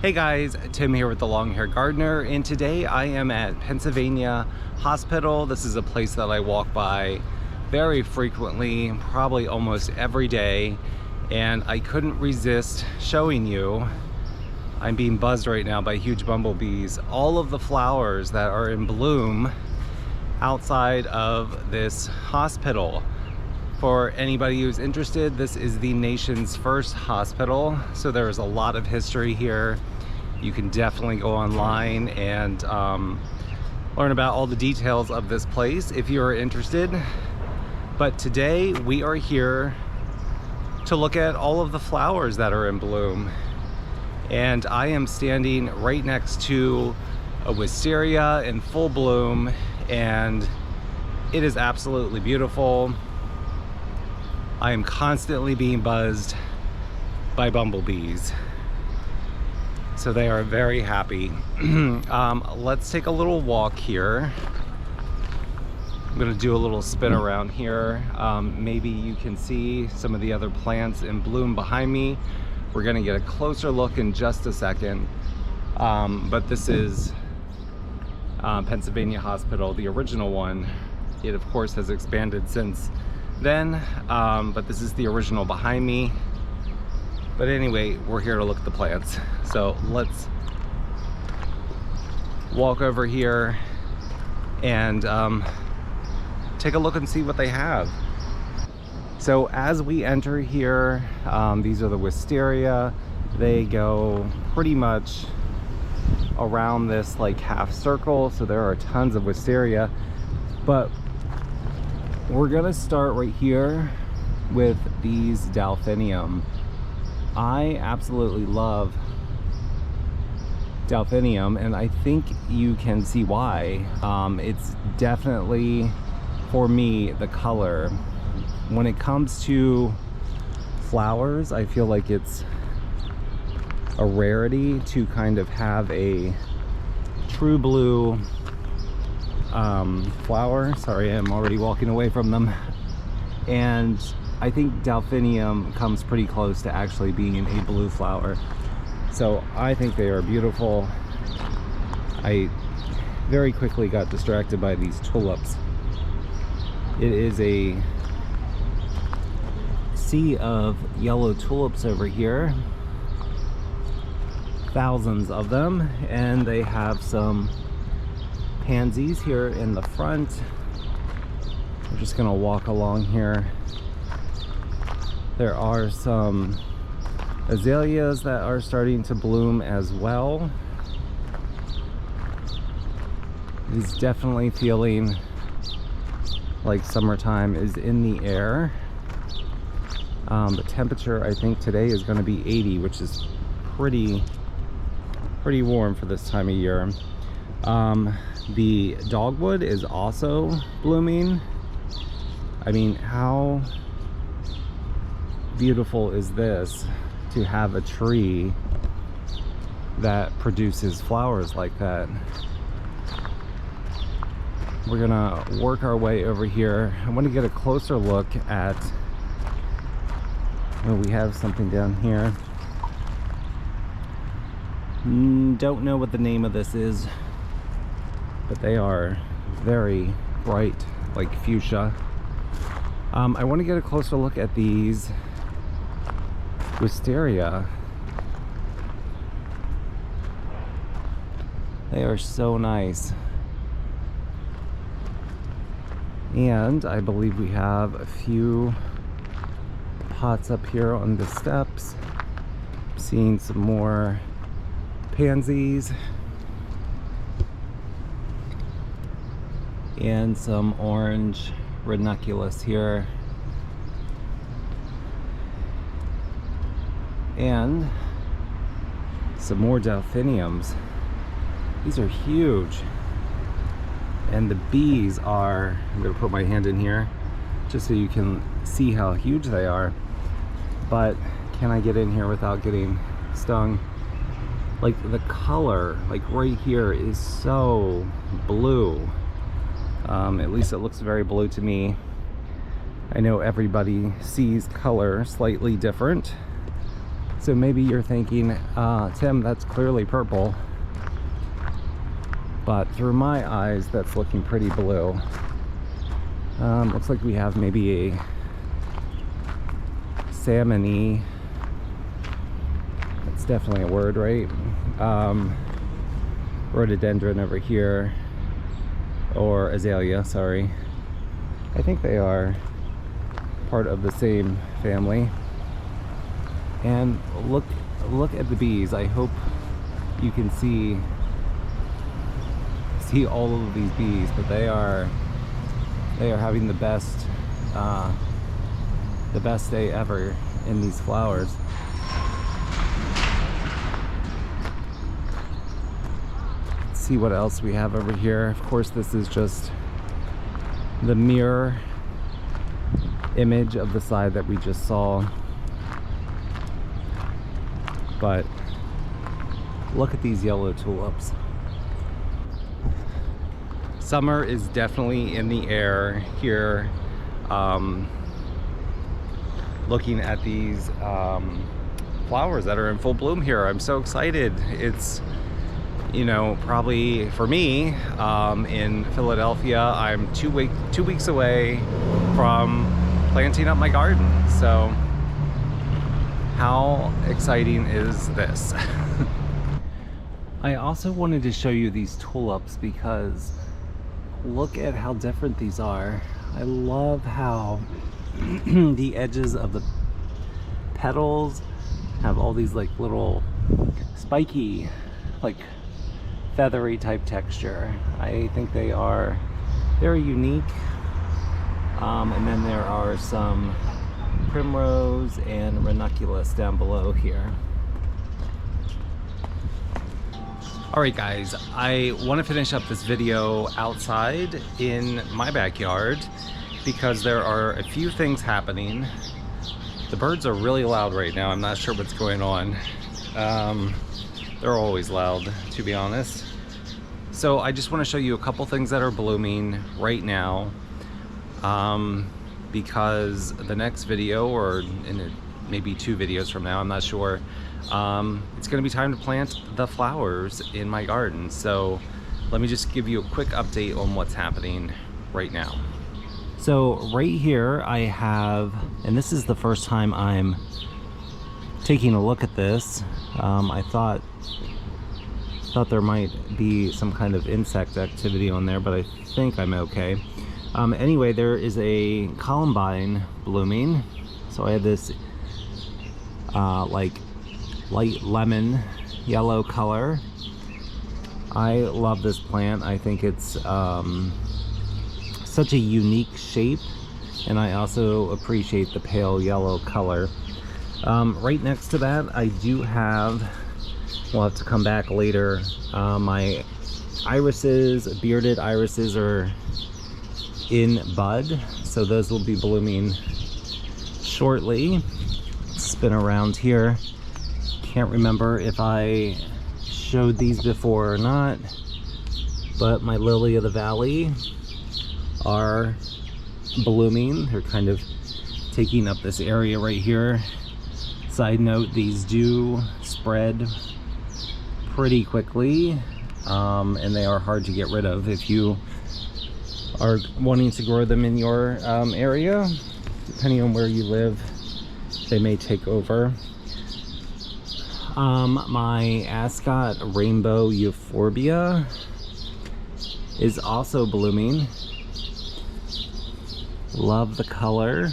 Hey guys, Tim here with the Long Hair Gardener, and today I am at Pennsylvania Hospital. This is a place that I walk by very frequently, probably almost every day, and I couldn't resist showing you. I'm being buzzed right now by huge bumblebees. All of the flowers that are in bloom outside of this hospital. For anybody who's interested, this is the nation's first hospital, so there's a lot of history here. You can definitely go online and learn about all the details of this place if you're interested. But today we are here to look at all of the flowers that are in bloom. And I am standing right next to a wisteria in full bloom, and it is absolutely beautiful. I am constantly being buzzed by bumblebees, so they are very happy. Let's take a little walk here. I'm gonna do a little spin around here. Maybe you can see some of the other plants in bloom behind me. We're gonna get a closer look in just a second. But this is Pennsylvania Hospital, the original one. It of course has expanded since then, but this is the original behind me. But anyway, we're here to look at the plants. So let's walk over here and take a look and see what they have. So as we enter here, these are the wisteria. They go pretty much around this like half circle, so there are tons of wisteria. But we're gonna start right here with these delphinium. I absolutely love delphinium, and I think you can see why. It's definitely, for me, the color. When it comes to flowers, I feel like it's a rarity to kind of have a true blue flower. Sorry, I'm already walking away from them. And I think delphinium comes pretty close to actually being a blue flower. So I think they are beautiful. I very quickly got distracted by these tulips. It is a sea of yellow tulips over here. Thousands of them, and they have some pansies here in the front. We're just gonna walk along here. There are some azaleas that are starting to bloom as well. It's definitely feeling like summertime is in the air. The temperature I think today is going to be 80, which is pretty warm for this time of year. The dogwood is also blooming. I mean, how beautiful is this to have a tree that produces flowers like that. We're gonna work our way over here. I want to get a closer look at, oh, we have something down here. Don't know what the name of this is, but they are very bright, like fuchsia. I want to get a closer look at these wisteria. They are so nice. And I believe we have a few pots up here on the steps. I'm seeing some more pansies and some orange ranunculus here, and some more delphiniums. These are huge, and the bees are, I'm gonna put my hand in here just so you can see how huge they are. But can I get in here without getting stung? Like the color, like right here, is so blue. At least it looks very blue to me. I know everybody sees color slightly different. So maybe you're thinking, Tim, that's clearly purple. But through my eyes, that's looking pretty blue. Looks like we have maybe a salmon-y, that's definitely a word, right? Rhododendron over here, or azalea, sorry. I think they are part of the same family. And look at the bees. I hope you can see all of these bees, but they are having the best day ever in these flowers. Let's see what else we have over here. Of course, this is just the mirror image of the side that we just saw. But look at these yellow tulips. Summer is definitely in the air here. Looking at these flowers that are in full bloom here, I'm so excited. It's, you know, probably for me in Philadelphia, I'm two weeks away from planting up my garden. So how exciting is this? I also wanted to show you these tulips because look at how different these are. I love how the edges of the petals have all these like little spiky, like feathery type texture. I think they are very unique. And then there are some primrose and ranunculus down below here. Alright guys, I want to finish up this video outside in my backyard because there are a few things happening. The birds are really loud right now. I'm not sure what's going on. They're always loud, to be honest. So I just want to show you a couple things that are blooming right now, because the next video, or in maybe 2 videos from now, I'm not sure, it's going to be time to plant the flowers in my garden. So let me just give you a quick update on what's happening right now. So right here I have, and this is the first time I'm taking a look at this. I thought there might be some kind of insect activity on there, but I think I'm okay. Anyway, there is a columbine blooming. So I have this like light lemon yellow color. I love this plant. I think it's such a unique shape, and I also appreciate the pale yellow color. Right next to that I do have, we'll have to come back later, my irises, bearded irises are in bud, so those will be blooming shortly. Spin around here. Can't remember if I showed these before or not, but my lily of the valley are blooming. They're kind of taking up this area right here. Side note, these do spread pretty quickly, and they are hard to get rid of if you are wanting to grow them in your area. Depending on where you live, they may take over. My Ascot rainbow euphorbia is also blooming. Love the color.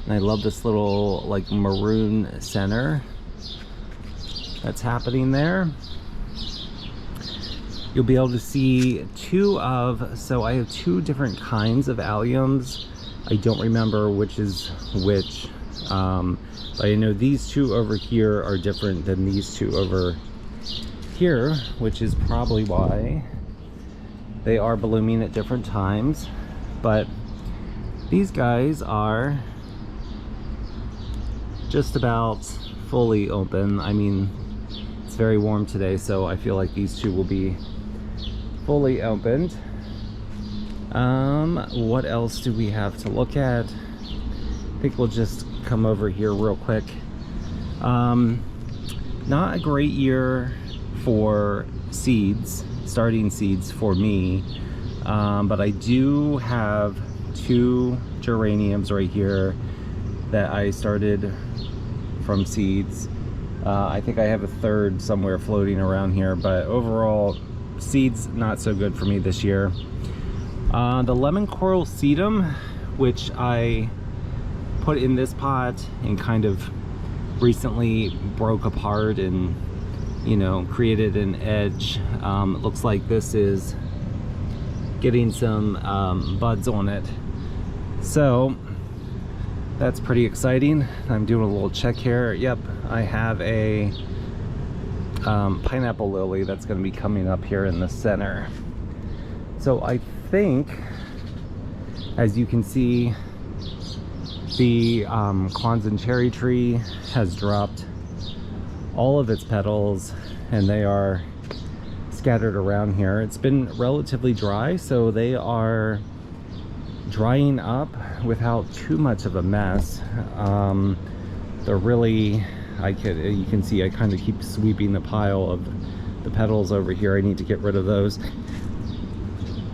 And I love this little like maroon center that's happening there. You'll be able to see so I have 2 different kinds of alliums. I don't remember which is which, but I know these 2 over here are different than these 2 over here, which is probably why they are blooming at different times. But these guys are just about fully open. I mean, it's very warm today, so I feel like these 2 will be fully opened. What else do we have to look at? I think we'll just come over here real quick. Not a great year for seeds, starting seeds for me, but I do have 2 geraniums right here that I started from seeds. I think I have a third somewhere floating around here, but overall seeds not so good for me this year. The lemon coral sedum, which I put in this pot and kind of recently broke apart and, you know, created an edge. It looks like this is getting some buds on it, so that's pretty exciting. I'm doing a little check here. Yep, I have a pineapple lily that's going to be coming up here in the center. So I think, as you can see, the Kwanzaa cherry tree has dropped all of its petals and they are scattered around here. It's been relatively dry, so they are drying up without too much of a mess. They're really, you can see I kind of keep sweeping the pile of the petals over here. I need to get rid of those.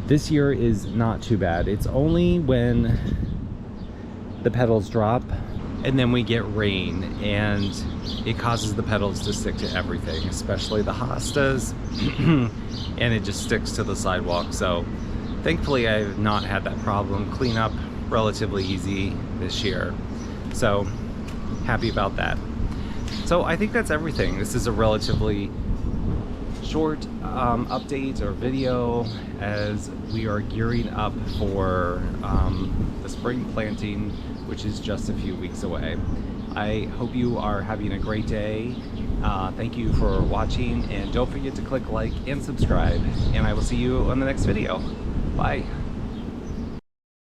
This year is not too bad. It's only when the petals drop and then we get rain and it causes the petals to stick to everything, especially the hostas, and it just sticks to the sidewalk. So thankfully I've not had that problem. Clean up relatively easy this year, so happy about that. So I think that's everything. This is a relatively short update or video as we are gearing up for the spring planting, which is just a few weeks away. I hope you are having a great day. Thank you for watching, and don't forget to click like and subscribe, and I will see you on the next video. Bye.